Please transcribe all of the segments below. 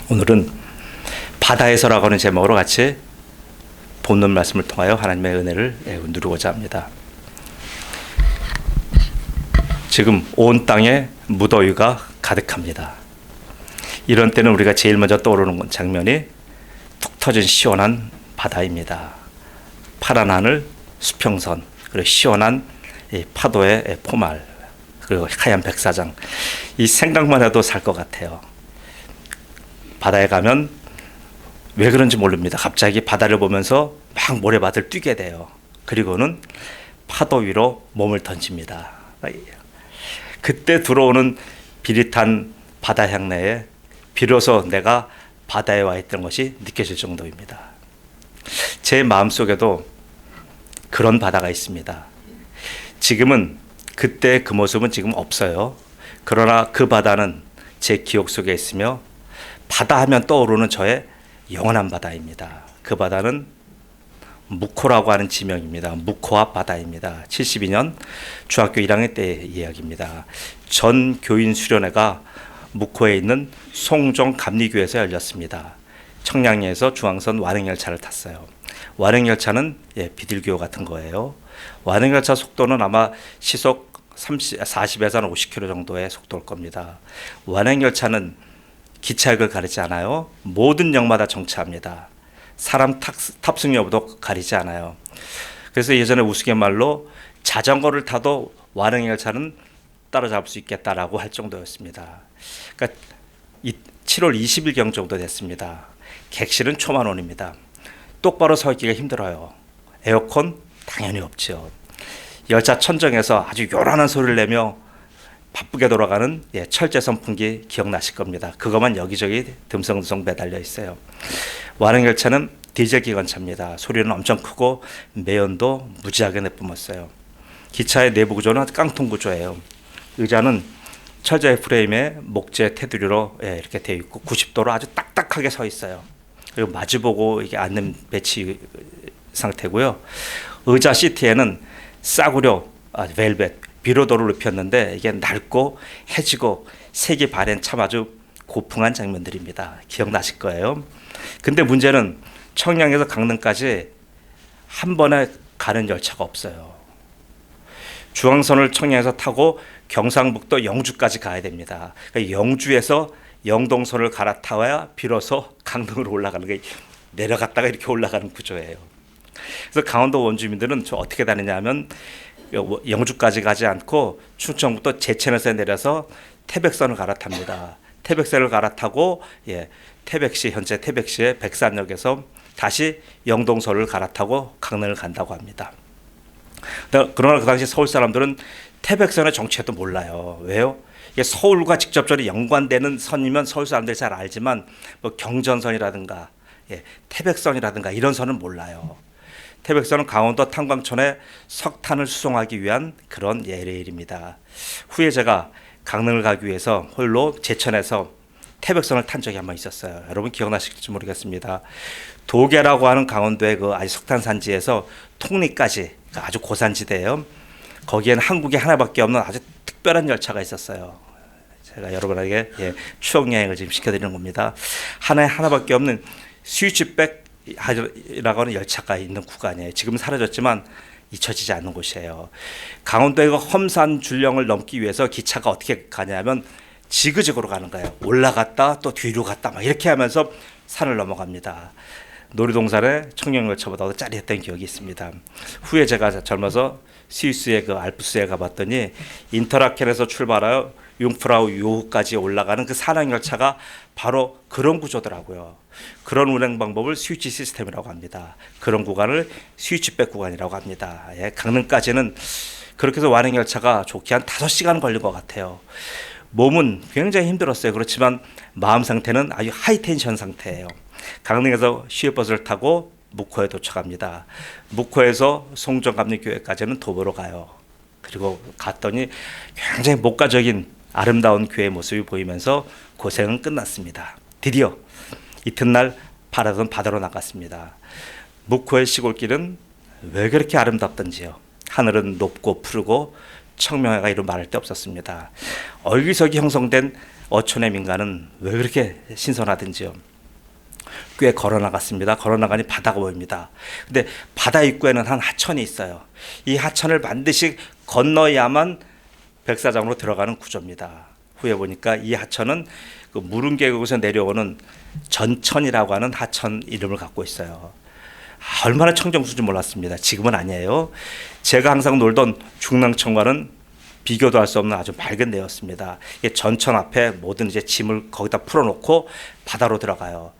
오늘은 바다에서라고 하는 제목으로 같이 본문 말씀을 통하여 하나님의 은혜를 누리고자 합니다. 지금 온 땅에 무더위가 가득합니다. 이런 때는 우리가 제일 먼저 떠오르는 장면이 툭 터진 시원한 바다입니다. 파란 하늘, 수평선, 그리고 시원한 파도의 포말, 그리고 하얀 백사장. 이 생각만 해도 살 것 같아요. 바다에 가면 왜 그런지 모릅니다. 갑자기 바다를 보면서 막 모래바다를 뛰게 돼요. 그리고는 파도 위로 몸을 던집니다. 그때 들어오는 비릿한 바다 향내에 비로소 내가 바다에 와 있던 것이 느껴질 정도입니다. 제 마음속에도 그런 바다가 있습니다. 지금은 그때 그 모습은 지금 없어요. 그러나 그 바다는 제 기억 속에 있으며 바다 하면 떠오르는 저의 영원한 바다입니다. 그 바다는 무코라고 하는 지명입니다. 무코와 바다입니다. 72년 중학교 1학년 때의 이야기입니다. 전 교인 수련회가 무코에 있는 송정 감리교에서 열렸습니다. 청량리에서 중앙선 완행열차를 탔어요. 완행열차는 비둘기호 같은 거예요. 완행열차 속도는 아마 시속 40에서 50km 정도의 속도일 겁니다. 완행열차는 기차역을 가리지 않아요. 모든 역마다 정차합니다. 사람 탑승 여부도 가리지 않아요. 그래서 예전에 우스갯말로 자전거를 타도 완행열차는 따라잡을 수 있겠다라고 할 정도였습니다. 그러니까 7월 20일경 정도 됐습니다. 객실은 초만원입니다. 똑바로 서 있기가 힘들어요. 에어컨 당연히 없죠. 열차 천정에서 아주 요란한 소리를 내며 바쁘게 돌아가는 철제 선풍기 기억나실 겁니다. 그것만 여기저기 듬성듬성 매달려 있어요. 완행열차는 디젤 기관차입니다. 소리는 엄청 크고 매연도 무지하게 내뿜었어요. 기차의 내부 구조는 깡통 구조예요. 의자는 철제 프레임에 목재 테두리로 이렇게 되어 있고 90도로 아주 딱딱하게 서 있어요. 그리고 마주보고 이게 앉는 배치 상태고요. 의자 시트에는 싸구려 벨벳 비로도를 입혔는데 이게 낡고 해지고 색이 바랜 참 아주 고풍한 장면들입니다. 기억나실 거예요. 근데 문제는 청량에서 강릉까지 한 번에 가는 열차가 없어요. 중앙선을 청량에서 타고 경상북도 영주까지 가야 됩니다. 그러니까 영주에서 영동선을 갈아타야 비로소 강릉으로 올라가는 게 내려갔다가 이렇게 올라가는 구조예요. 그래서 강원도 원주민들은 어떻게 다니냐 하면 영주까지 가지 않고 충청북도 제천에서 내려서 태백선을 갈아탑니다. 태백선을 갈아타고 태백시 현재 태백시의 백산역에서 다시 영동선을 갈아타고 강릉을 간다고 합니다. 그러나 그 당시 서울 사람들은 태백선의 정체도 몰라요. 왜요? 이게 서울과 직접적으로 연관되는 선이면 서울 사람들이 잘 알지만 뭐 경전선이라든가 태백선이라든가 이런 선은 몰라요. 태백선은 강원도 탄광촌에 석탄을 수송하기 위한 그런 레일입니다. 후에 제가 강릉을 가기 위해서 홀로 제천에서 태백선을 탄 적이 한번 있었어요. 여러분 기억나실지 모르겠습니다. 도계라고 하는 강원도의 그 아주 석탄 산지에서 통리까지 아주 고산지대예요. 거기에는 한국에 하나밖에 없는 아주 특별한 열차가 있었어요. 제가 여러분에게 추억 여행을 지금 시켜드리는 겁니다. 하나밖에 없는 스위치백 라고 하는 열차가 있는 구간이에요. 지금 사라졌지만 잊혀지지 않는 곳이에요. 강원도의 험산 줄령을 넘기 위해서 기차가 어떻게 가냐면 지그재그로 가는 거예요. 올라갔다 또 뒤로 갔다 막 이렇게 하면서 산을 넘어갑니다. 놀이동산에 청량열차보다도 짜릿했던 기억이 있습니다. 후에 제가 젊어서 스위스의 그 알프스에 가봤더니 인터라켄에서 출발하여 융프라우 요후까지 올라가는 그 산악열차가 바로 그런 구조더라고요. 그런 운행 방법을 스위치 시스템이라고 합니다. 그런 구간을 스위치백 구간이라고 합니다. 강릉까지는 그렇게 해서 완행열차가 좋게 한 5시간 걸린 것 같아요. 몸은 굉장히 힘들었어요. 그렇지만 마음 상태는 아주 하이텐션 상태예요. 강릉에서 시외버스를 타고 묵호에 도착합니다. 묵호에서 송정감리교회까지는 도보로 가요. 그리고 갔더니 굉장히 목가적인 아름다운 교회 모습이 보이면서 고생은 끝났습니다. 드디어 이튿날 바라던 바다로 나갔습니다. 묵호의 시골길은 왜 그렇게 아름답던지요. 하늘은 높고 푸르고 청명회가 이루 말할 데 없었습니다. 얼기석이 형성된 어촌의 민가는 왜 그렇게 신선하든지요. 꽤 걸어 나갔습니다. 걸어 나가니 바다가 보입니다. 근데 바다 입구에는 한 하천이 있어요. 이 하천을 반드시 건너야만 백사장으로 들어가는 구조입니다. 후에 보니까 이 하천은 그 무릉계곡에서 내려오는 전천이라고 하는 하천 이름을 갖고 있어요. 얼마나 청정수인지 몰랐습니다. 지금은 아니에요. 제가 항상 놀던 중랑천과는 비교도 할 수 없는 아주 맑은 데였습니다. 전천 앞에 모든 이제 짐을 거기다 풀어놓고 바다로 들어가요.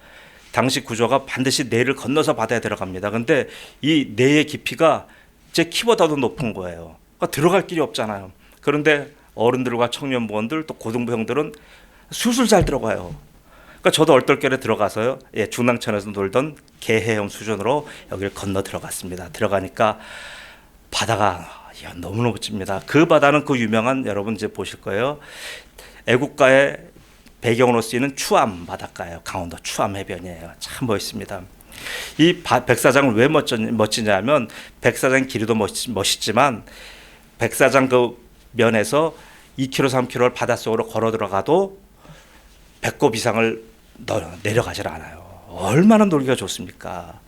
당시 구조가 반드시 내를 건너서 바다에 들어갑니다. 근데 이 내의 깊이가 제 키보다도 높은 거예요. 그러니까 들어갈 길이 없잖아요. 그런데 어른들과 청년부원들 또 고등부 형들은 술술 잘 들어가요. 그러니까 저도 얼떨결에 들어가서요. 중랑천에서 놀던 개헤엄 수준으로 여기를 건너 들어갔습니다. 들어가니까 바다가 너무 멋집니다. 그 바다는 그 유명한 여러분 이제 보실 거예요. 애국가의 배경으로 쓰이는 추암 바닷가예요. 강원도 추암 해변이에요. 참 멋있습니다. 이 백사장을 왜 멋지냐면 백사장 길이도 멋있지만 백사장 그 면에서 2km, 3km를 바닷속으로 걸어 들어가도 배꼽 이상을 내려가질 않아요. 얼마나 놀기가 좋습니까?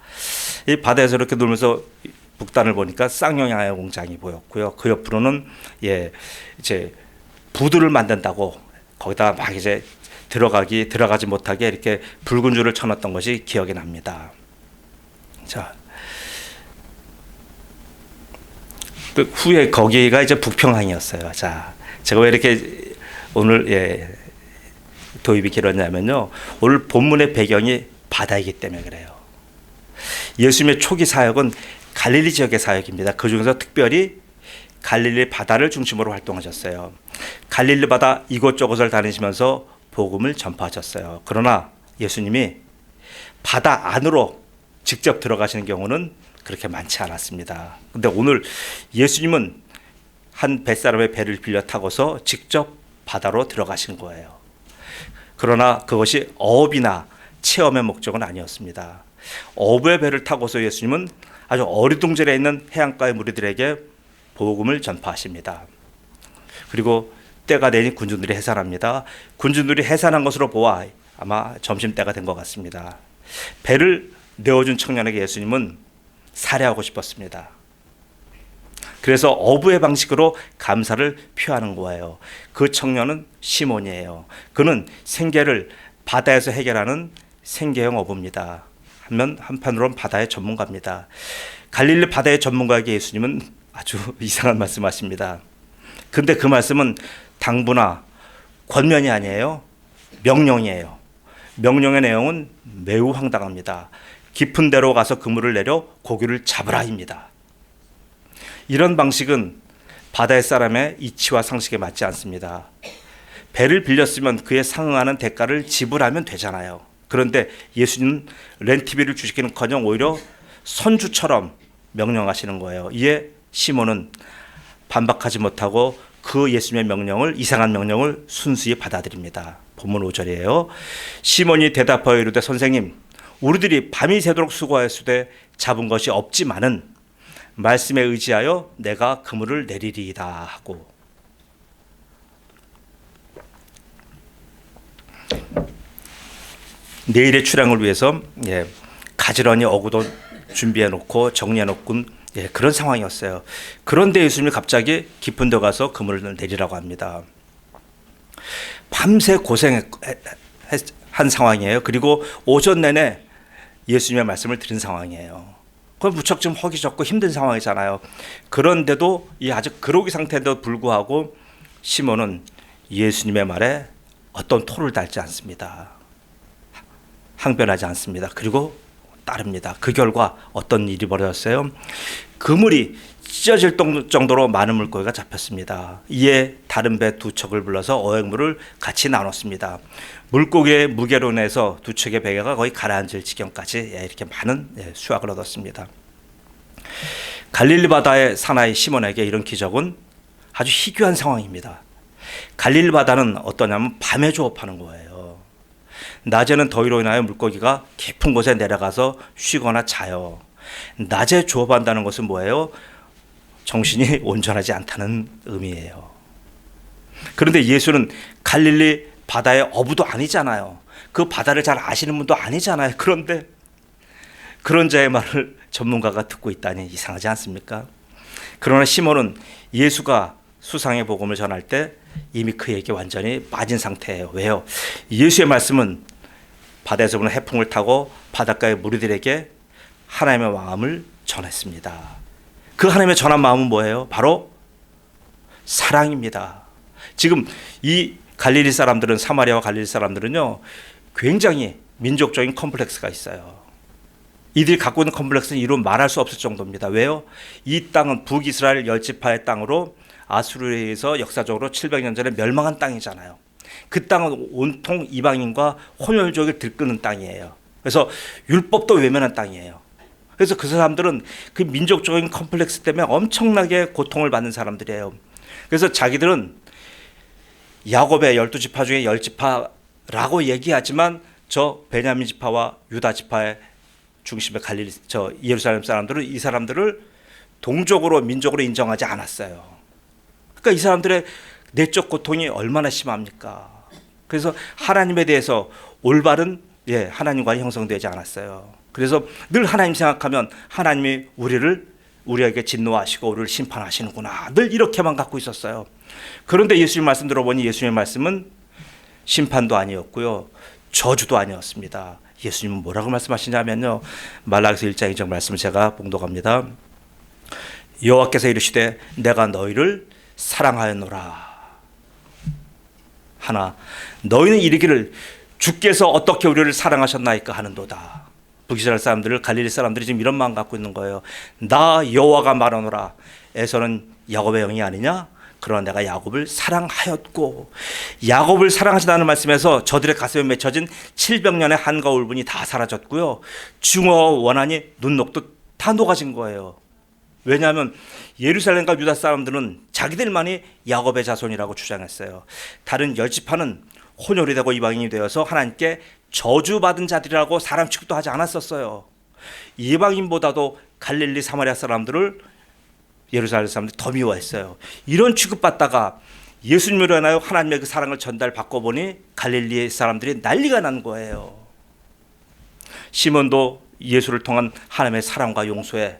이 바다에서 이렇게 놀면서 북단을 보니까 쌍용야외 공장이 보였고요. 그 옆으로는 이제 부두를 만든다고 거기다 막 이제 들어가지 못하게 이렇게 붉은 줄을 쳐놨던 것이 기억이 납니다. 자, 그 후에 거기가 이제 북평항이었어요. 자, 제가 왜 이렇게 오늘 도입이 길었냐면요. 오늘 본문의 배경이 바다이기 때문에 그래요. 예수님의 초기 사역은 갈릴리 지역의 사역입니다. 그 중에서 특별히 갈릴리 바다를 중심으로 활동하셨어요. 갈릴리 바다 이곳저곳을 다니시면서 복음을 전파하셨어요. 그러나 예수님이 바다 안으로 직접 들어가시는 경우는 그렇게 많지 않았습니다. 근데 오늘 예수님은 한 뱃사람의 배를 빌려 타고서 직접 바다로 들어가신 거예요. 그러나 그것이 어업이나 체험의 목적은 아니었습니다. 어부의 배를 타고서 예수님은 아주 어리둥절해 있는 해안가의 무리들에게 복음을 전파하십니다. 그리고 때가 되니 군중들이 해산합니다. 군중들이 해산한 것으로 보아 아마 점심때가 된 것 같습니다. 배를 내어준 청년에게 예수님은 살해하고 싶었습니다. 그래서 어부의 방식으로 감사를 표하는 거예요. 그 청년은 시몬이에요. 그는 생계를 바다에서 해결하는 생계형 어부입니다. 한편으로는 바다의 전문가입니다. 갈릴리 바다의 전문가에게 예수님은 아주 이상한 말씀하십니다. 근데 그 말씀은 당부나 권면이 아니에요. 명령이에요. 명령의 내용은 매우 황당합니다. 깊은 데로 가서 그물을 내려 고기를 잡으라입니다. 이런 방식은 바다의 사람의 이치와 상식에 맞지 않습니다. 배를 빌렸으면 그에 상응하는 대가를 지불하면 되잖아요. 그런데 예수님은 렌트비를 주시기는커녕 오히려 선주처럼 명령하시는 거예요. 이에 시몬은 반박하지 못하고 그 예수님의 명령을, 이상한 명령을 순수히 받아들입니다. 본문 5절이에요. 시몬이 대답하여 이르되 선생님, 우리들이 밤이 새도록 수고하였으되 잡은 것이 없지만은 말씀에 의지하여 내가 그물을 내리리이다 하고, 내일의 출항을 위해서 가지런히 어구도 준비해 놓고 정리해 놓군 그런 상황이었어요. 그런데 예수님이 갑자기 깊은 데 가서 그물을 내리라고 합니다. 밤새 고생한 상황이에요. 그리고 오전 내내 예수님의 말씀을 들은 상황이에요. 그건 무척 좀 허기졌고 힘든 상황이잖아요. 그런데도 이 아주 그로기 상태인데도 불구하고 시몬은 예수님의 말에 어떤 토를 달지 않습니다. 항변하지 않습니다. 그리고 따릅니다. 그 결과 어떤 일이 벌어졌어요? 그물이 찢어질 정도로 많은 물고기가 잡혔습니다. 이에 다른 배 두 척을 불러서 어획물을 같이 나눴습니다. 물고기의 무게로 인해서 두 척의 배가 거의 가라앉을 지경까지 이렇게 많은 수확을 얻었습니다. 갈릴리 바다의 사나이 시몬에게 이런 기적은 아주 희귀한 상황입니다. 갈릴리 바다는 어떠냐면 밤에 조업하는 거예요. 낮에는 더위로 인하여 물고기가 깊은 곳에 내려가서 쉬거나 자요. 낮에 조업한다는 것은 뭐예요? 정신이 온전하지 않다는 의미예요. 그런데 예수는 갈릴리 바다의 어부도 아니잖아요. 그 바다를 잘 아시는 분도 아니잖아요. 그런데 그런 자의 말을 전문가가 듣고 있다니 이상하지 않습니까? 그러나 시몬은 예수가 수상의 복음을 전할 때 이미 그에게 완전히 빠진 상태예요. 왜요? 예수의 말씀은 바다에서 부는 해풍을 타고 바닷가의 무리들에게 하나님의 마음을 전했습니다. 그 하나님의 전한 마음은 뭐예요? 바로 사랑입니다. 지금 이 갈릴리 사람들은, 사마리아와 갈릴리 사람들은요, 굉장히 민족적인 컴플렉스가 있어요. 이들이 갖고 있는 컴플렉스는 이루 말할 수 없을 정도입니다. 왜요? 이 땅은 북이스라엘 열지파의 땅으로 아수르에 의해서 역사적으로 700년 전에 멸망한 땅이잖아요. 그 땅은 온통 이방인과 혼혈족을 들끄는 땅이에요. 그래서 율법도 외면한 땅이에요. 그래서 그 사람들은 그 민족적인 컴플렉스 때문에 엄청나게 고통을 받는 사람들이에요. 그래서 자기들은 야곱의 12지파 중에 10지파라고 얘기하지만 저 베냐민 지파와 유다 지파의 중심의 갈릴리, 저 예루살렘 사람들은 이 사람들을 동족으로, 민족으로 인정하지 않았어요. 그러니까 이 사람들의 내적 고통이 얼마나 심합니까? 그래서 하나님에 대해서 올바른 하나님과 형성되지 않았어요. 그래서 늘 하나님 생각하면 하나님이 우리에게 진노하시고 우리를 심판하시는구나, 늘 이렇게만 갖고 있었어요. 그런데 예수님 말씀 들어보니 예수님의 말씀은 심판도 아니었고요, 저주도 아니었습니다. 예수님은 뭐라고 말씀하시냐면요, 말라기서 1장 2절 말씀을 제가 봉독합니다. 여호와께서 이르시되 내가 너희를 사랑하였노라. 하나, 너희는 이르기를 주께서 어떻게 우리를 사랑하셨나이까 하는도다. 북이스라엘 사람들을, 갈릴리 사람들이 지금 이런 마음 갖고 있는 거예요. 나 여호와가 말하노라. 에서는 야곱의 영이 아니냐? 그러나 내가 야곱을 사랑하였고, 야곱을 사랑하신다는 말씀에서 저들의 가슴에 맺혀진 700년의 한과 울분이 다 사라졌고요, 증오와 원한이 눈 녹듯 다 녹아진 거예요. 왜냐하면 예루살렘과 유다 사람들은 자기들만이 야곱의 자손이라고 주장했어요. 다른 10지파는 혼혈이 되고 이방인이 되어서 하나님께 저주받은 자들이라고 사람 취급도 하지 않았었어요. 이방인보다도 갈릴리 사마리아 사람들을 예루살렘 사람들이 더 미워했어요. 이런 취급받다가 예수님으로 인하여 하나님의 그 사랑을 전달받고 보니 갈릴리 사람들이 난리가 난 거예요. 시몬도 예수를 통한 하나님의 사랑과 용서에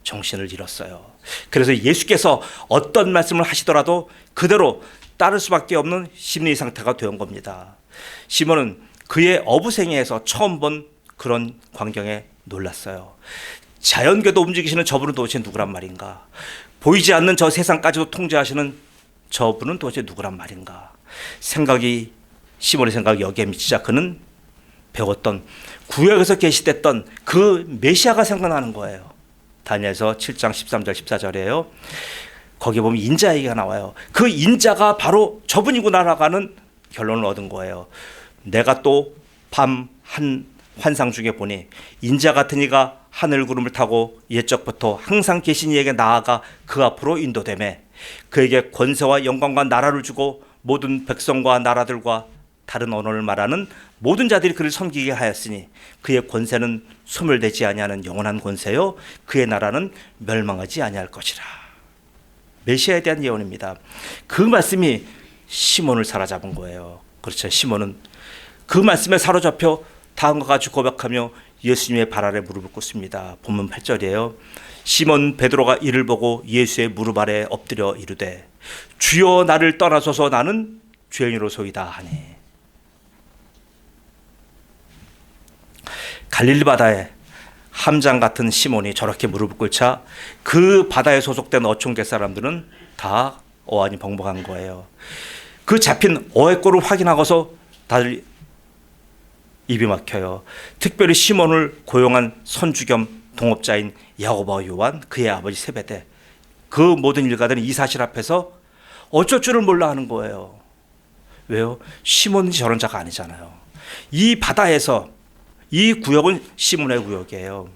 정신을 잃었어요. 그래서 예수께서 어떤 말씀을 하시더라도 그대로 따를 수밖에 없는 심리 상태가 된 겁니다. 시몬은 그의 어부생애에서 처음 본 그런 광경에 놀랐어요. 자연궤도 움직이시는 저분은 도대체 누구란 말인가? 보이지 않는 저 세상까지도 통제하시는 저분은 도대체 누구란 말인가? 시몬의 생각이 여기에 미치자 그는 배웠던, 구약에서 계시됐던 그 메시아가 생각나는 거예요. 다니엘서 7장 13절 14절이에요. 거기에 보면 인자 얘기가 나와요. 그 인자가 바로 저분이구나라고 하는 결론을 얻은 거예요. 내가 또 밤 한 환상 중에 보니 인자 같은 이가 하늘 구름을 타고 옛적부터 항상 계신 이에게 나아가 그 앞으로 인도되매 그에게 권세와 영광과 나라를 주고 모든 백성과 나라들과 다른 언어를 말하는 모든 자들이 그를 섬기게 하였으니 그의 권세는 소멸되지 아니하는 영원한 권세요 그의 나라는 멸망하지 아니할 것이라. 메시아에 대한 예언입니다. 그 말씀이 시몬을 사로잡은 거예요. 그렇죠. 시몬은 그 말씀에 사로잡혀 다음과 같이 고백하며 예수님의 발 아래 무릎을 꿇습니다. 본문 8절이에요. 시몬 베드로가 이를 보고 예수의 무릎 아래 엎드려 이르되 주여 나를 떠나소서 나는 죄인으로소이다 하니. 갈릴리 바다에 함장 같은 시몬이 저렇게 무릎을 꿇자 그 바다에 소속된 어촌계 사람들은 다 어안이 벙벙한 거예요. 그 잡힌 어획골을 확인하고서 다들 입이 막혀요. 특별히 시몬을 고용한 선주 겸 동업자인 야고보와 요한, 그의 아버지 세베대, 그 모든 일가들은 이 사실 앞에서 어쩔 줄을 몰라 하는 거예요. 왜요? 시몬이 저런 자가 아니잖아요. 이 바다에서, 이 구역은 시몬의 구역이에요.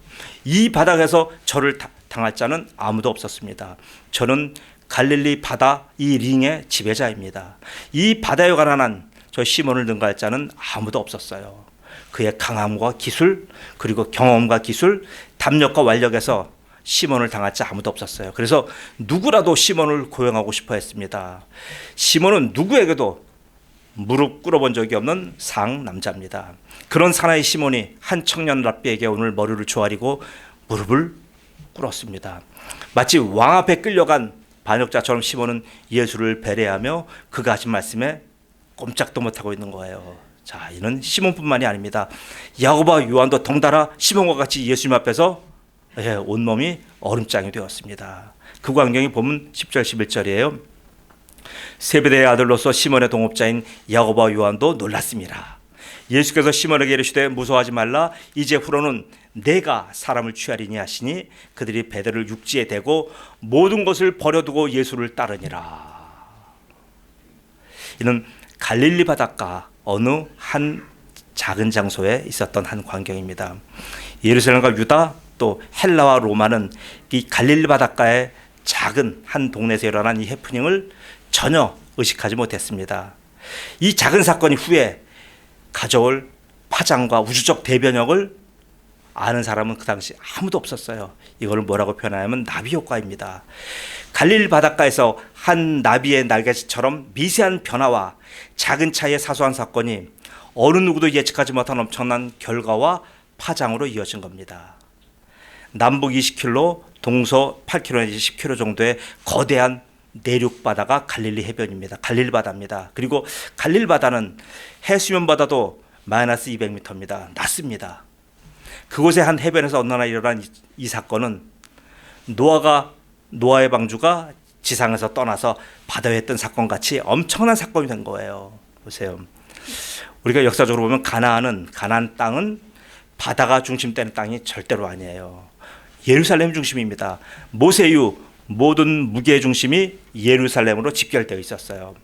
이 바닥에서 저를 당할 자는 아무도 없었습니다. 저는 갈릴리 바다 이 링의 지배자입니다. 이 바다에 관한 저 시몬을 능가할 자는 아무도 없었어요. 그의 강함과 기술, 그리고 경험과 기술, 담력과 완력에서 시몬을 당할 자 아무도 없었어요. 그래서 누구라도 시몬을 고용하고 싶어 했습니다. 시몬은 누구에게도 무릎 꿇어본 적이 없는 상남자입니다. 그런 사나이 시몬이 한 청년 랍비에게 오늘 머리를 조아리고 무릎을 꿇었습니다. 마치 왕 앞에 끌려간 반역자처럼 시몬은 예수를 배려하며 그가 하신 말씀에 꼼짝도 못하고 있는 거예요. 자, 이는 시몬뿐만이 아닙니다. 야고보와 요한도 덩달아 시몬과 같이 예수님 앞에서 온몸이 얼음장이 되었습니다. 그 광경이 보면 10절 11절이에요. 세베대의 아들로서 시몬의 동업자인 야고보와 요한도 놀랐습니다. 예수께서 시몬에게 이르시되 무서워하지 말라. 이제 후로는 내가 사람을 취하리니 하시니 그들이 베드로를 육지에 대고 모든 것을 버려두고 예수를 따르니라. 이는 갈릴리 바닷가 어느 한 작은 장소에 있었던 한 광경입니다. 예루살렘과 유다 또 헬라와 로마는 이 갈릴리 바닷가의 작은 한 동네에서 일어난 이 해프닝을 전혀 의식하지 못했습니다. 이 작은 사건이 후에 가져올 파장과 우주적 대변혁을 아는 사람은 그 당시 아무도 없었어요. 이걸 뭐라고 표현하냐면 나비 효과입니다. 갈릴리 바닷가에서 한 나비의 날개처럼 미세한 변화와 작은 차이의 사소한 사건이 어느 누구도 예측하지 못한 엄청난 결과와 파장으로 이어진 겁니다. 남북 20km, 동서 8km 내지 10km 정도의 거대한 내륙 바다가 갈릴리 해변입니다. 갈릴리 바다입니다. 그리고 갈릴리 바다는 해수면 바다도 마이너스 200m입니다. 낮습니다. 그곳의 한 해변에서 어느 날 일어난 이 사건은 노아의 방주가 지상에서 떠나서 바다에 했던 사건 같이 엄청난 사건이 된 거예요. 보세요. 우리가 역사적으로 보면 가나안 땅은 바다가 중심되는 땅이 절대로 아니에요. 예루살렘 중심입니다. 모세 이후 모든 무게의 중심이 예루살렘으로 집결되어 있었어요.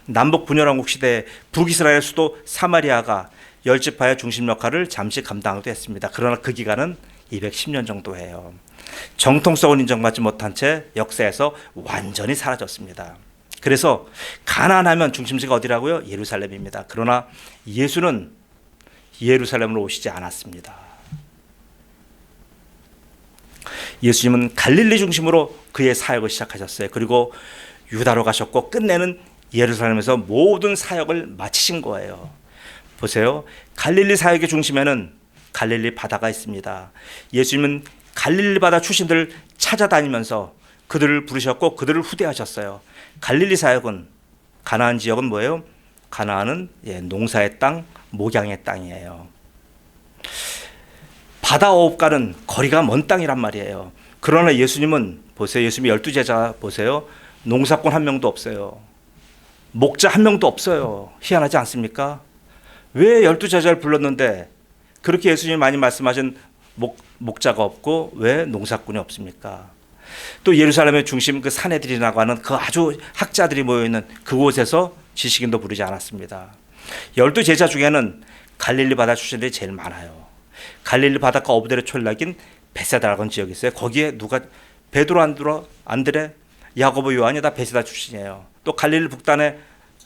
남북 분열왕국 시대에 북이스라엘 수도 사마리아가 열지파의 중심 역할을 잠시 감당하기도 했습니다. 그러나 그 기간은 210년 정도예요. 정통성을 인정받지 못한 채 역사에서 완전히 사라졌습니다. 그래서 가나안하면 중심지가 어디라고요? 예루살렘입니다. 그러나 예수는 예루살렘으로 오시지 않았습니다. 예수님은 갈릴리 중심으로 그의 사역을 시작하셨어요. 그리고 유다로 가셨고 끝내는 예루살렘에서 모든 사역을 마치신 거예요. 보세요. 갈릴리 사역의 중심에는 갈릴리 바다가 있습니다. 예수님은 갈릴리 바다 출신들을 찾아다니면서 그들을 부르셨고 그들을 후대하셨어요. 갈릴리 사역은 가나안 지역은 뭐예요? 가나안은 농사의 땅, 목양의 땅이에요. 바다 어업과는 거리가 먼 땅이란 말이에요. 그러나 예수님은 보세요. 예수님이 12제자 보세요. 농사꾼 한 명도 없어요. 목자 한 명도 없어요. 희한하지 않습니까? 왜 12제자를 불렀는데 그렇게 예수님이 많이 말씀하신 목자가 없고 왜 농사꾼이 없습니까? 또 예루살렘의 중심 그 산헤드린이라고 하는 그 아주 학자들이 모여있는 그곳에서 지식인도 부르지 않았습니다. 12제자 중에는 갈릴리 바다 출신들이 제일 많아요. 갈릴리 바닷가 어부들의 촌락인 베세다라는 지역이 있어요. 거기에 누가 베드로, 안드레, 야고보, 요한이 다 베세다 출신이에요. 또 갈릴리 북단의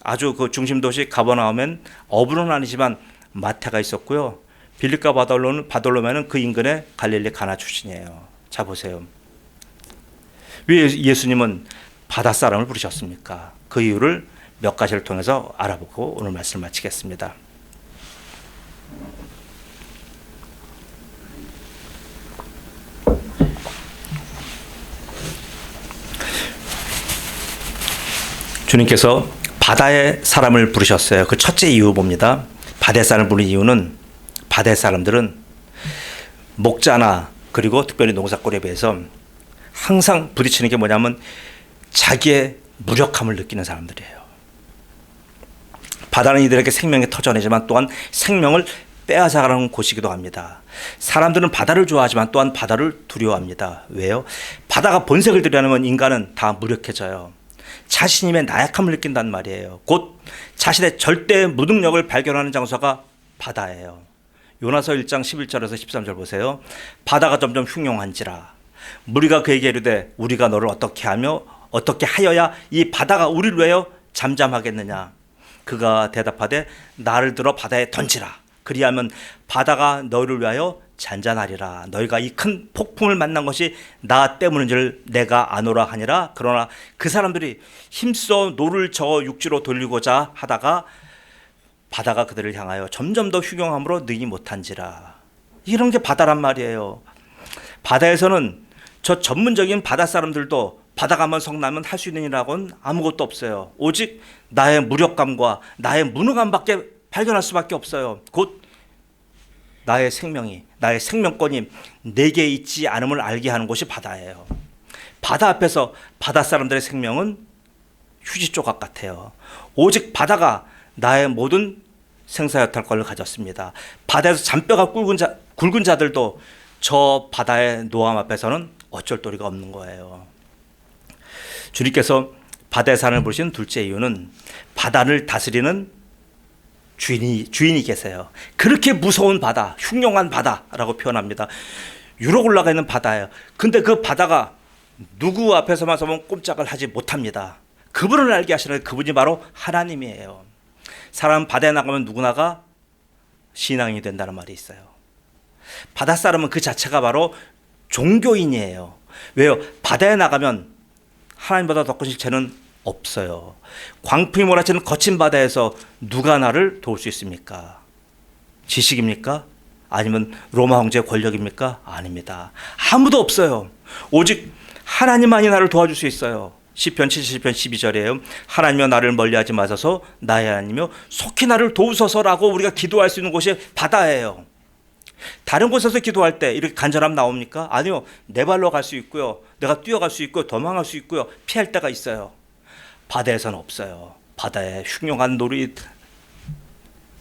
아주 그 중심 도시 가버나움엔 어부는 아니지만 마태가 있었고요. 빌립과 바돌로메는 그 인근의 갈릴리 가나 출신이에요. 자 보세요. 왜 예수님은 바다 사람을 부르셨습니까? 그 이유를 몇 가지를 통해서 알아보고 오늘 말씀을 마치겠습니다. 주님께서 바다의 사람을 부르셨어요. 그 첫째 이유 봅니다. 바다의 사람을 부른 이유는 바다의 사람들은 목자나 그리고 특별히 농사꾼에 비해서 항상 부딪히는 게 뭐냐면 자기의 무력함을 느끼는 사람들이에요. 바다는 이들에게 생명의 터전이지만 또한 생명을 빼앗아가는 곳이기도 합니다. 사람들은 바다를 좋아하지만 또한 바다를 두려워합니다. 왜요? 바다가 본색을 드러내면 인간은 다 무력해져요. 자신임의 나약함을 느낀단 말이에요. 곧 자신의 절대 무능력을 발견하는 장소가 바다예요. 요나서 1장 11절에서 13절 보세요. 바다가 점점 흉용한지라 무리가 그에게 이르되 우리가 너를 어떻게 하여야 이 바다가 우리를 위하여 잠잠하겠느냐. 그가 대답하되 나를 들어 바다에 던지라. 그리하면 바다가 너를 위하여 잔잔하리라. 너희가 이 큰 폭풍을 만난 것이 나 때문인 줄 내가 아노라 하니라. 그러나 그 사람들이 힘써 노를 저 육지로 돌리고자 하다가 바다가 그들을 향하여 점점 더 흉용함으로 능히 못한지라. 이런 게 바다란 말이에요. 바다에서는 저 전문적인 바다 사람들도 바다 가면 성나면 할 수 있는 일하고는 아무것도 없어요. 오직 나의 무력감과 나의 무능함밖에 발견할 수밖에 없어요. 곧 나의 생명이, 나의 생명권이 내게 있지 않음을 알게 하는 곳이 바다예요. 바다 앞에서 바다 사람들의 생명은 휴지 조각 같아요. 오직 바다가 나의 모든 생사여탈권을 가졌습니다. 바다에서 잔뼈가 굵은 자들도 저 바다의 노함 앞에서는 어쩔 도리가 없는 거예요. 주님께서 바다의 산을 부르신 둘째 이유는 바다를 다스리는 주인이 계세요. 그렇게 무서운 바다, 흉흉한 바다라고 표현합니다. 유럽 올라가 있는 바다예요. 근데 그 바다가 누구 앞에서만 서면 꼼짝을 하지 못합니다. 그분을 알게 하시는 그분이 바로 하나님이에요. 사람 바다에 나가면 누구나가 신앙이 된다는 말이 있어요. 바다 사람은 그 자체가 바로 종교인이에요. 왜요? 바다에 나가면 하나님보다 더 큰 실체는 없어요. 광풍이 몰아치는 거친 바다에서 누가 나를 도울 수 있습니까? 지식입니까? 아니면 로마 황제의 권력입니까? 아닙니다. 아무도 없어요. 오직 하나님만이 나를 도와줄 수 있어요. 시편 77편 12절이에요. 하나님여 나를 멀리하지 마소서 나의 하나님여 속히 나를 도우소서라고 우리가 기도할 수 있는 곳이 바다예요. 다른 곳에서 기도할 때 이렇게 간절함 나옵니까? 아니요. 내 발로 갈 수 있고요. 내가 뛰어갈 수 있고요. 도망갈 수 있고요. 피할 때가 있어요. 바다에서는 없어요. 바다에 흉흉한 놀이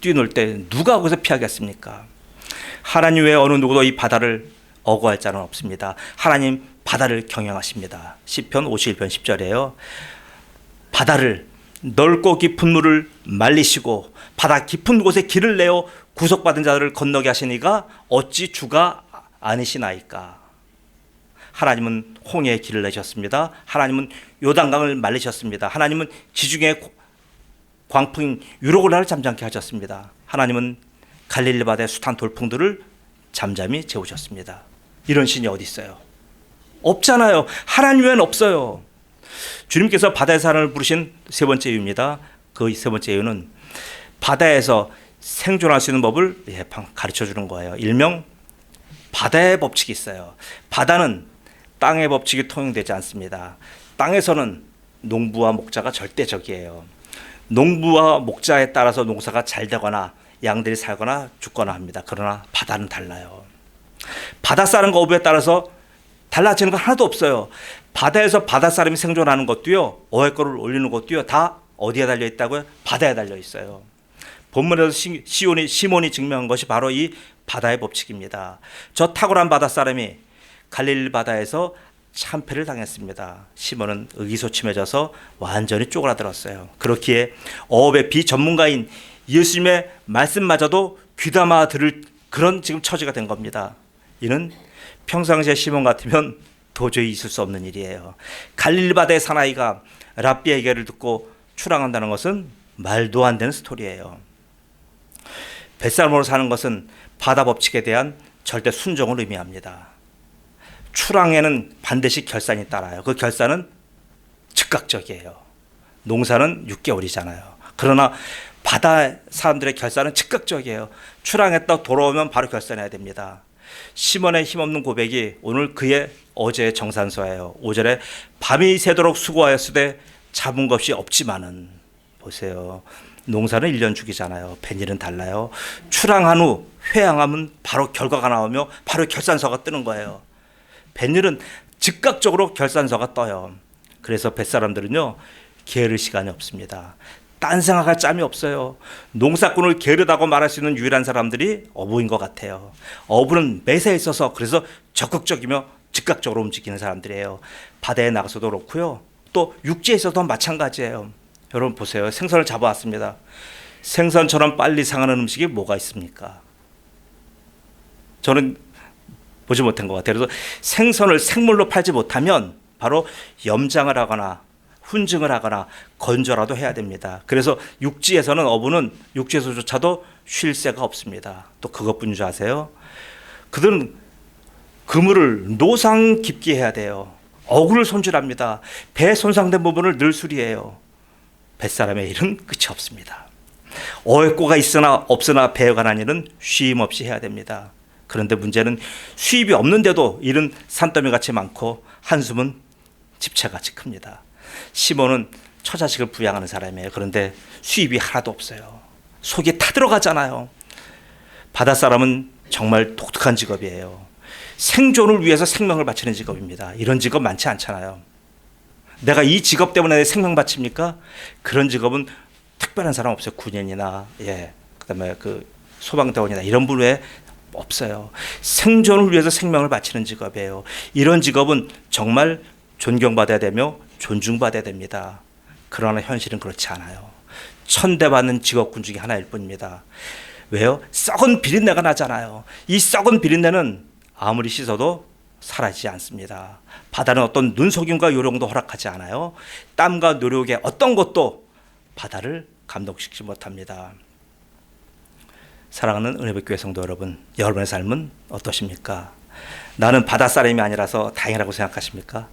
뛰놀 때 누가 거기서 피하겠습니까? 하나님 외에 어느 누구도 이 바다를 어거할 자는 없습니다. 하나님 바다를 경영하십니다. 시편 51편 10절이에요. 바다를 넓고 깊은 물을 말리시고 바다 깊은 곳에 길을 내어 구속받은 자들을 건너게 하시니가 어찌 주가 아니시나이까. 하나님은 홍해의 길을 내셨습니다. 하나님은 요단강을 말리셨습니다. 하나님은 지중해 광풍인 유로굴라를 잠잠케 하셨습니다. 하나님은 갈릴리 바다의 숱한 돌풍들을 잠잠히 재우셨습니다. 이런 신이 어디 있어요? 없잖아요. 하나님 외에는 없어요. 주님께서 바다의 산을 부르신 세 번째 이유입니다. 그 세 번째 이유는 바다에서 생존할 수 있는 법을 가르쳐 주는 거예요. 일명 바다의 법칙이 있어요. 바다는 땅의 법칙이 통용되지 않습니다. 땅에서는 농부와 목자가 절대적이에요. 농부와 목자에 따라서 농사가 잘 되거나 양들이 살거나 죽거나 합니다. 그러나 바다는 달라요. 바다 사람과 어부에 따라서 달라지는 건 하나도 없어요. 바다에서 바다 사람이 생존하는 것도요, 어획거를 올리는 것도요, 다 어디에 달려 있다고요? 바다에 달려 있어요. 본문에서 시몬이 증명한 것이 바로 이 바다의 법칙입니다. 저 탁월한 바다 사람이 갈릴리 바다에서 참패를 당했습니다. 시몬은 의기소침해져서 완전히 쪼그라들었어요. 그렇기에 어업의 비전문가인 예수님의 말씀마저도 귀담아 들을 그런 지금 처지가 된 겁니다. 이는 평상시에 시몬 같으면 도저히 있을 수 없는 일이에요. 갈릴리 바다의 사나이가 랍비의 얘기를 듣고 출항한다는 것은 말도 안 되는 스토리예요. 뱃사람으로 사는 것은 바다 법칙에 대한 절대 순종을 의미합니다. 출항에는 반드시 결산이 따라요. 그 결산은 즉각적이에요. 농사는 6개월이잖아요. 그러나 바다 사람들의 결산은 즉각적이에요. 출항했다 돌아오면 바로 결산해야 됩니다. 시몬의 힘없는 고백이 오늘 그의 어제의 정산서예요. 5절에 밤이 새도록 수고하였으되 잡은 것이 없지만은, 보세요. 농사는 1년 주기잖아요. 뱃일은 달라요. 출항한 후 회항하면 바로 결과가 나오며 바로 결산서가 뜨는 거예요. 뱃일은 즉각적으로 결산서가 떠요. 그래서 뱃사람들은요, 게으를 시간이 없습니다. 딴 생각할 짬이 없어요. 농사꾼을 게으르다고 말할 수 있는 유일한 사람들이 어부인 것 같아요. 어부는 매사에 있어서 그래서 적극적이며 즉각적으로 움직이는 사람들이에요. 바다에 나가서도 그렇고요. 또 육지에 있어도 마찬가지예요. 여러분 보세요. 생선을 잡아왔습니다. 생선처럼 빨리 상하는 음식이 뭐가 있습니까? 저는 보지 못한 것 같아요. 그래서 생선을 생물로 팔지 못하면 바로 염장을 하거나 훈증을 하거나 건조라도 해야 됩니다. 그래서 육지에서는 어부는 육지에서조차도 쉴 새가 없습니다. 또 그것뿐인 줄 아세요? 그들은 그물을 노상 깊게 해야 돼요. 어구를 손질합니다. 배 손상된 부분을 늘 수리해요. 뱃사람의 일은 끝이 없습니다. 어획고가 있으나 없으나 배에 관한 일은 쉼 없이 해야 됩니다. 그런데 문제는 수입이 없는데도 일은 산더미같이 많고 한숨은 집채같이 큽니다. 시몬은 처자식을 부양하는 사람이에요. 그런데 수입이 하나도 없어요. 속이 타들어가잖아요. 바닷사람은 정말 독특한 직업이에요. 생존을 위해서 생명을 바치는 직업입니다. 이런 직업 많지 않잖아요. 내가 이 직업 때문에 생명 바칩니까? 그런 직업은 특별한 사람 없어요. 군인이나 그다음에 그 소방대원이나 이런 분 외에 없어요. 생존을 위해서 생명을 바치는 직업이에요. 이런 직업은 정말 존경받아야 되며 존중받아야 됩니다. 그러나 현실은 그렇지 않아요. 천대받는 직업군 중에 하나일 뿐입니다. 왜요? 썩은 비린내가 나잖아요. 이 썩은 비린내는 아무리 씻어도 사라지지 않습니다. 바다는 어떤 눈속임과 요령도 허락하지 않아요. 땀과 노력의 어떤 것도 바다를 감동시키지 못합니다. 사랑하는 은혜백교회 성도 여러분, 여러분의 삶은 어떠십니까? 나는 바다 사람이 아니라서 다행이라고 생각하십니까?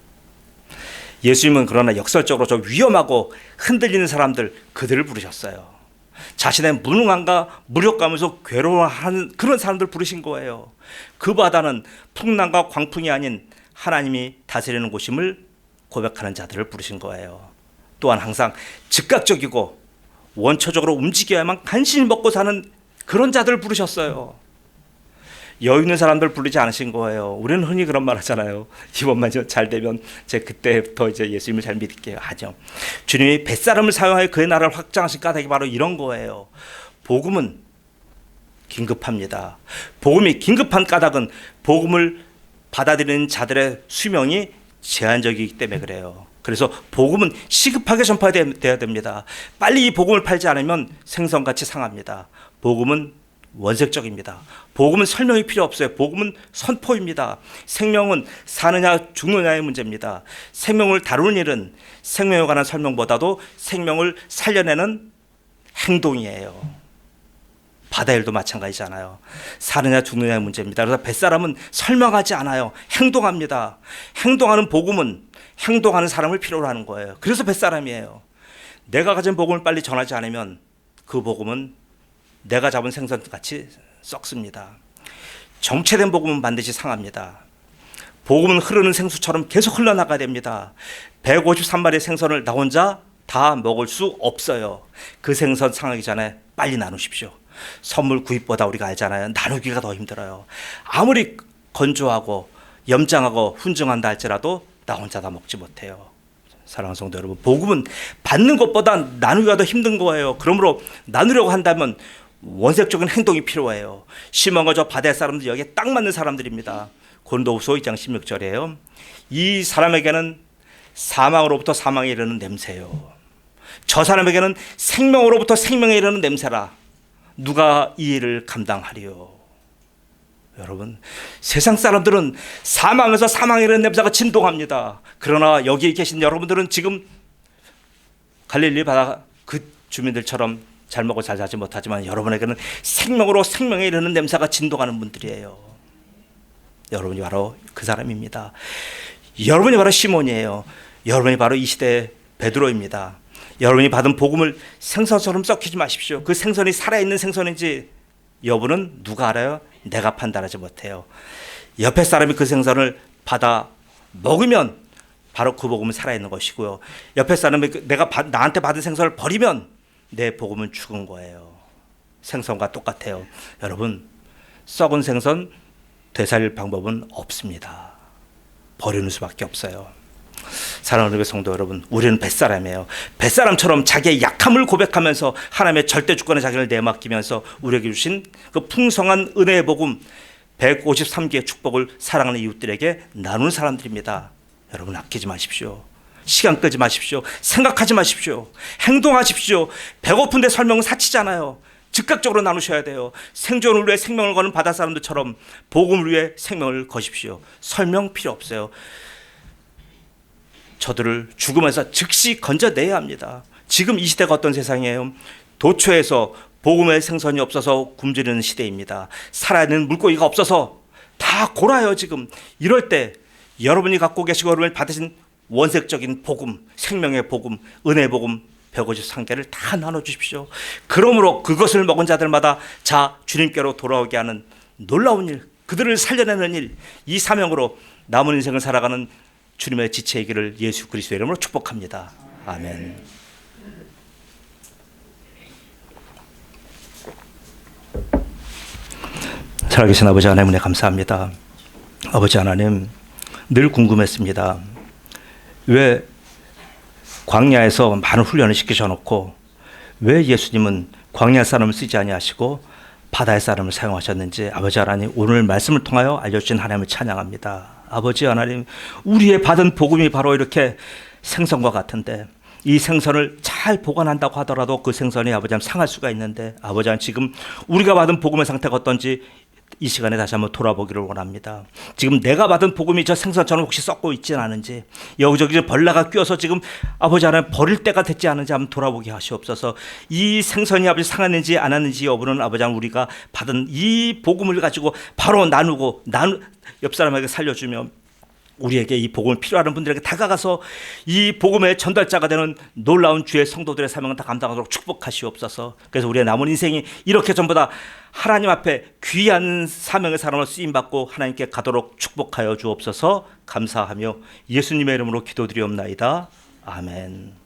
예수님은 그러나 역설적으로 저 위험하고 흔들리는 사람들, 그들을 부르셨어요. 자신의 무능함과 무력감에서 괴로워하는 그런 사람들 부르신 거예요. 그 바다는 풍랑과 광풍이 아닌 하나님이 다스리는 곳임을 고백하는 자들을 부르신 거예요. 또한 항상 즉각적이고 원초적으로 움직여야만 간신히 먹고 사는 그런 자들을 부르셨어요. 여유 있는 사람들 부르지 않으신 거예요. 우리는 흔히 그런 말 하잖아요. 이번만 잘 되면 제가 그때부터 이제 예수님을 잘 믿을게요 하죠. 주님이 뱃사람을 사용하여 그의 나라를 확장하신 까닭이 바로 이런 거예요. 복음은 긴급합니다. 복음이 긴급한 까닭은 복음을 받아들이는 자들의 수명이 제한적이기 때문에 그래요. 그래서 복음은 시급하게 전파돼야 됩니다. 빨리 이 복음을 팔지 않으면 생선같이 상합니다. 복음은 원색적입니다. 복음은 설명이 필요 없어요. 복음은 선포입니다. 생명은 사느냐 죽느냐의 문제입니다. 생명을 다루는 일은 생명에 관한 설명보다도 생명을 살려내는 행동이에요. 바다 일도 마찬가지잖아요. 사느냐 죽느냐의 문제입니다. 그래서 뱃사람은 설명하지 않아요. 행동합니다. 행동하는 복음은 행동하는 사람을 필요로 하는 거예요. 그래서 뱃사람이에요. 내가 가진 복음을 빨리 전하지 않으면 그 복음은 내가 잡은 생선같이 썩습니다. 정체된 복음은 반드시 상합니다. 복음은 흐르는 생수처럼 계속 흘러나가야 됩니다. 153마리의 생선을 나 혼자 다 먹을 수 없어요. 그 생선 상하기 전에 빨리 나누십시오. 선물 구입보다 우리가 알잖아요. 나누기가 더 힘들어요. 아무리 건조하고 염장하고 훈증한다 할지라도 나 혼자 다 먹지 못해요. 사랑하는 성도 여러분, 복음은 받는 것보다 나누기가 더 힘든 거예요. 그러므로 나누려고 한다면 원색적인 행동이 필요해요. 시몬과 저 바다의 사람들 여기에 딱 맞는 사람들입니다. 고린도후서 2장 16절이에요. 이 사람에게는 사망으로부터 사망에 이르는 냄새요. 저 사람에게는 생명으로부터 생명에 이르는 냄새라. 누가 이 일을 감당하리요? 여러분, 세상 사람들은 사망에서 사망에 이르는 냄새가 진동합니다. 그러나 여기 계신 여러분들은 지금 갈릴리 바다 그 주민들처럼 잘 먹고 잘 자지 못하지만 여러분에게는 생명으로 생명에 이르는 냄새가 진동하는 분들이에요. 여러분이 바로 그 사람입니다. 여러분이 바로 시몬이에요. 여러분이 바로 이 시대의 베드로입니다. 여러분이 받은 복음을 생선처럼 썩히지 마십시오. 그 생선이 살아있는 생선인지 여부는 누가 알아요? 내가 판단하지 못해요. 옆에 사람이 그 생선을 받아 먹으면 바로 그 복음은 살아있는 것이고요. 옆에 사람이 내가 나한테 받은 생선을 버리면 내 복음은 죽은 거예요. 생선과 똑같아요. 여러분, 썩은 생선 되살릴 방법은 없습니다. 버리는 수밖에 없어요. 사랑하는 성도 여러분, 우리는 뱃사람이에요. 뱃사람처럼 자기의 약함을 고백하면서 하나님의 절대 주권에 자기를 내맡기면서 우리에게 주신 그 풍성한 은혜의 복음 153개의 축복을 사랑하는 이웃들에게 나누는 사람들입니다. 여러분, 아끼지 마십시오. 시간 끄지 마십시오. 생각하지 마십시오. 행동하십시오. 배고픈데 설명은 사치잖아요. 즉각적으로 나누셔야 돼요. 생존을 위해 생명을 거는 바다 사람들처럼 복음을 위해 생명을 거십시오. 설명 필요 없어요. 저들을 죽음에서 즉시 건져내야 합니다. 지금 이 시대가 어떤 세상이에요? 도처에서 복음의 생선이 없어서 굶주리는 시대입니다. 살아있는 물고기가 없어서 다 골아요 지금. 이럴 때 여러분이 갖고 계시고 여러분이 받으신 원색적인 복음, 생명의 복음, 은혜의 복음 153개를 다 나눠주십시오. 그러므로 그것을 먹은 자들마다 자 주님께로 돌아오게 하는 놀라운 일, 그들을 살려내는 일, 이 사명으로 남은 인생을 살아가는 주님의 지체이기를 예수 그리스도의 이름으로 축복합니다. 아멘. 살아계신 아버지 하나님 은혜 감사합니다. 아버지 하나님, 늘 궁금했습니다. 왜 광야에서 많은 훈련을 시키셔놓고 왜 예수님은 광야 사람을 쓰지 아니하시고 바다의 사람을 사용하셨는지 아버지 하나님, 오늘 말씀을 통하여 알려주신 하나님을 찬양합니다. 아버지 하나님, 우리의 받은 복음이 바로 이렇게 생선과 같은데 이 생선을 잘 보관한다고 하더라도 그 생선이 아버지 하나님 상할 수가 있는데, 아버지 하나님 지금 우리가 받은 복음의 상태가 어떤지 이 시간에 다시 한번 돌아보기를 원합니다. 지금 내가 받은 복음이 저 생선처럼 혹시 썩고 있지는 않은지, 여기저기 벌레가 끼어서 지금 아버지 하나님 버릴 때가 됐지 않은지 한번 돌아보게 하시옵소서. 이 생선이 아버지 상했는지 안 했는지 여부는 아버지 하나님 우리가 받은 이 복음을 가지고 바로 나누고 옆 사람에게 살려주며 우리에게 이 복음을 필요하는 분들에게 다가가서 이 복음의 전달자가 되는 놀라운 주의 성도들의 사명을 다 감당하도록 축복하시옵소서. 그래서 우리의 남은 인생이 이렇게 전부 다 하나님 앞에 귀한 사명의 사람으로 쓰임받고 하나님께 가도록 축복하여 주옵소서. 감사하며 예수님의 이름으로 기도드리옵나이다. 아멘.